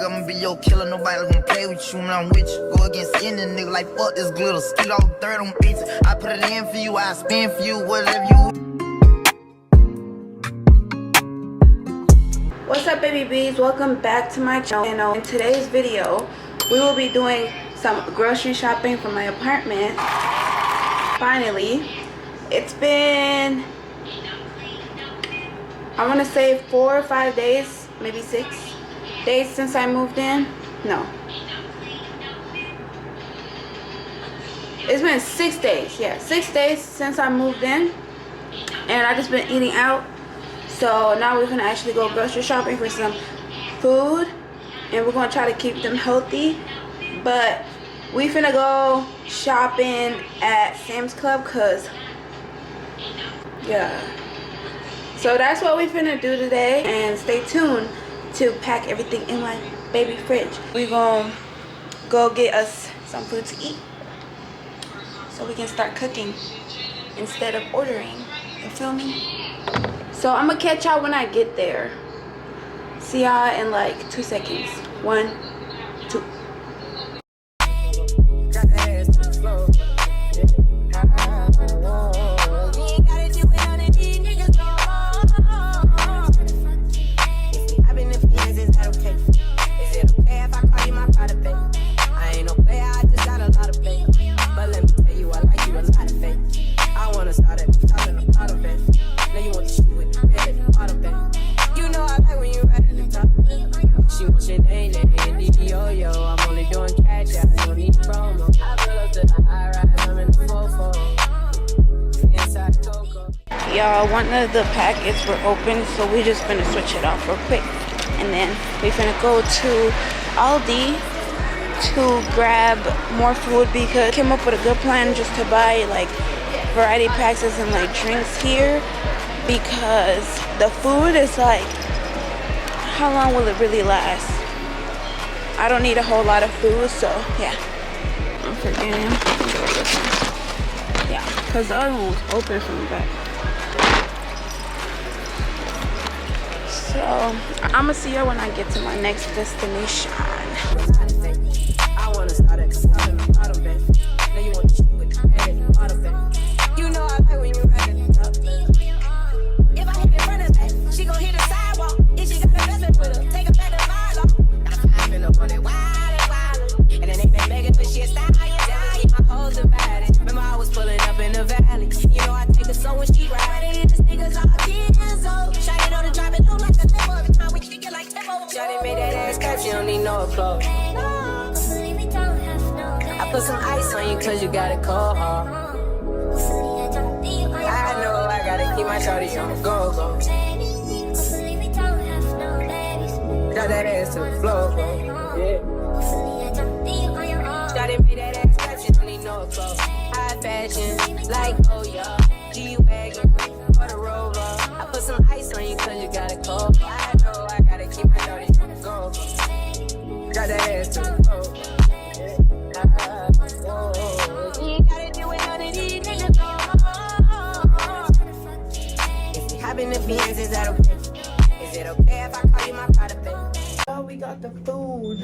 I'ma be your killer. Nobody gonna play with you when I'm with you. Go against any nigga like fuck this glitter. Skeet all dirt on pizza. I put it in for you, I spin for you, whatever you. What's up, baby bees? Welcome back to my channel. In today's video, we will be doing some grocery shopping for my apartment. Finally, it's been, I want to say 4 or 5 days, maybe 6 days since I moved in. No, it's been 6 days. Yeah, 6 days since I moved in, and I just been eating out. So now we're gonna actually go grocery shopping for some food, and we're gonna try to keep them healthy. But we finna go shopping at Sam's Club, cause yeah. So that's what we finna do today, and stay tuned to pack everything in my baby fridge. We gonna go get us some food to eat, so we can start cooking instead of ordering. You feel me? So I'm gonna catch y'all when I get there. See y'all in like 2 seconds. 1, 2. Y'all, one of the packets were open, so we just gonna switch it off real quick, and then we finna go to Aldi to grab more food, because I came up with a good plan just to buy like variety packs and like drinks here, because the food is like, how long will it really last? I don't need a whole lot of food, so yeah. I'm forgetting. Yeah, because the other one was open from the back. So I'm gonna see her when I get to my next destination. I wanna start at the bottom bed. Now you want to shoot with the head on the bed. You know I like when you ready to talk. If I hit in front of that, she gon' hit the sidewalk. If she got a best with her, take her back to the mile. I've been up on it wild. And then they been begging for shit style. Never keep my hoes divided. Remember I was pulling up in the valley. You know I take her so when she riding. This nigga's all kids old. Shot it on the drive it look like a demo. Every time we kick it like tempo. Shawty made that ass clap, she don't need no applause. I put some ice on you cause you got it cold. I know I gotta keep my shawty on the go. Got that ass to the floor. Yeah. Shawty made that ass clap, she don't need no applause. High fashion, like oh yeah. G-Wagon, or the Rover. I put some ice on you cause you got it cold. I know I gotta keep my shawty on the go. Got that ass to the floor. Is that okay? Is it okay if I call you my private baby? Oh, we got the food.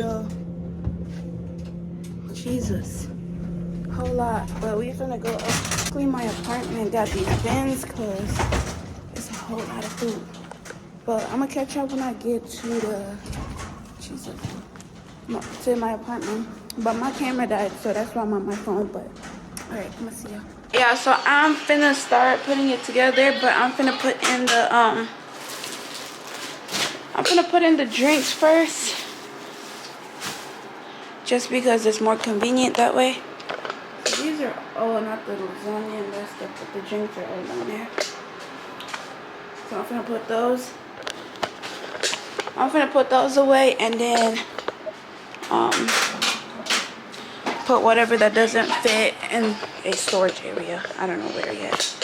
Jesus. Whole lot. But we finna go clean my apartment. Got these bins because it's a whole lot of food. But I'm gonna catch up when I get to the to my apartment. But my camera died, so that's why I'm on my phone. But alright, I'm gonna see you. Yeah, so I'm finna start putting it together, but I'm finna put in the drinks first, just because it's more convenient that way. So these are not the lasagna and that stuff, but the drinks are all down there. So I'm finna put those away, and then put whatever that doesn't fit in a storage area. I don't know where yet.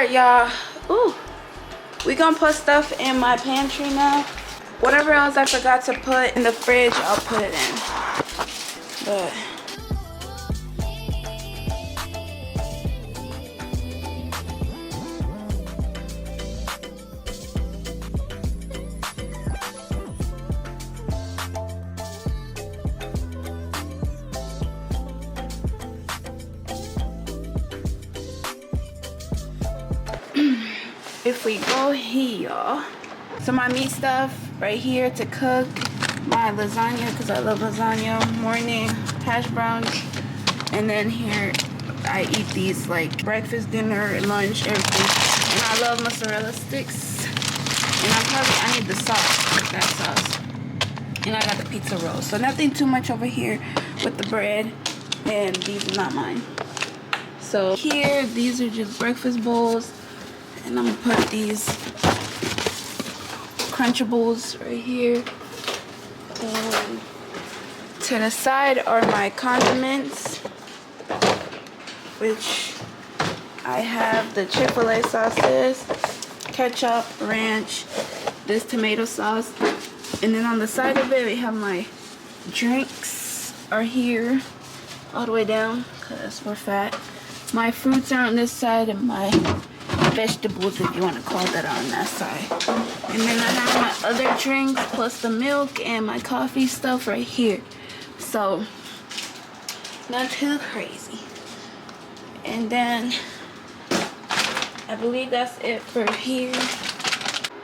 Alright, y'all. Ooh. We gonna put stuff in my pantry now. Whatever else I forgot to put in the fridge, I'll put it in. But if we go here, so my meat stuff right here to cook my lasagna, because I love lasagna, morning hash browns, and then here I eat these like breakfast, dinner, lunch, everything. And I love mozzarella sticks, and I need the sauce with that sauce. And I got the pizza rolls, so nothing too much over here with the bread, and these are not mine. So here, these are just breakfast bowls. And I'm gonna put these Crunchables right here. And to the side are my condiments, which I have the Chick-fil-A sauces, ketchup, ranch, this tomato sauce. And then on the side of it, we have my drinks are here all the way down because we're fat. My fruits are on this side, and my vegetables, if you want to call that, on that side. And then I have my other drinks plus the milk and my coffee stuff right here. So not too crazy. And then I believe that's it for here.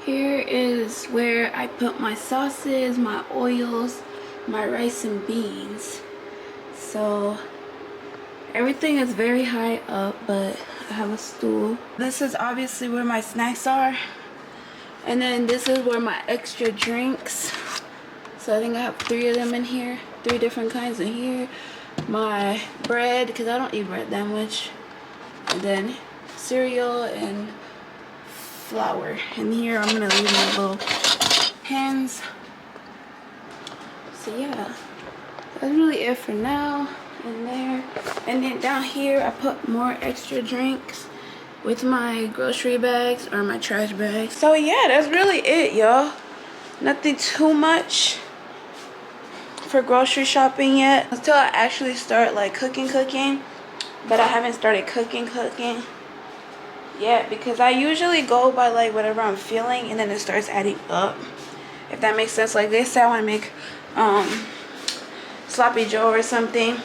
Here is where I put my sauces, my oils, my rice and beans. So everything is very high up, but I have a stool. This is obviously where my snacks are. And then this is where my extra drinks. So I think I have 3 of them in here. 3 different kinds in here. My bread, because I don't eat bread that much. And then cereal and flour. And here I'm going to leave my little pans. So yeah, that's really it for now. In there, and then down here I put more extra drinks with my grocery bags or my trash bags. So yeah, that's really it, y'all. Nothing too much for grocery shopping yet until I actually start like cooking, but I haven't started cooking yet because I usually go by like whatever I'm feeling, and then it starts adding up, if that makes sense. Like they say I want to make sloppy joe or something,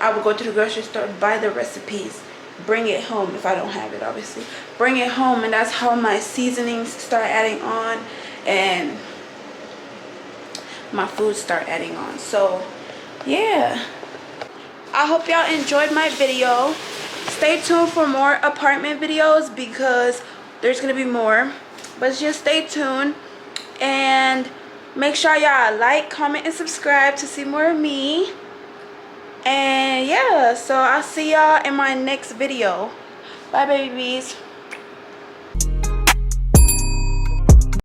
I would go to the grocery store, buy the recipes, bring it home if I don't have it, obviously. Bring it home, and that's how my seasonings start adding on and my food start adding on. So, yeah. I hope y'all enjoyed my video. Stay tuned for more apartment videos because there's going to be more. But just stay tuned. And make sure y'all like, comment, and subscribe to see more of me. And yeah, so I'll see y'all in my next video. Bye, babies.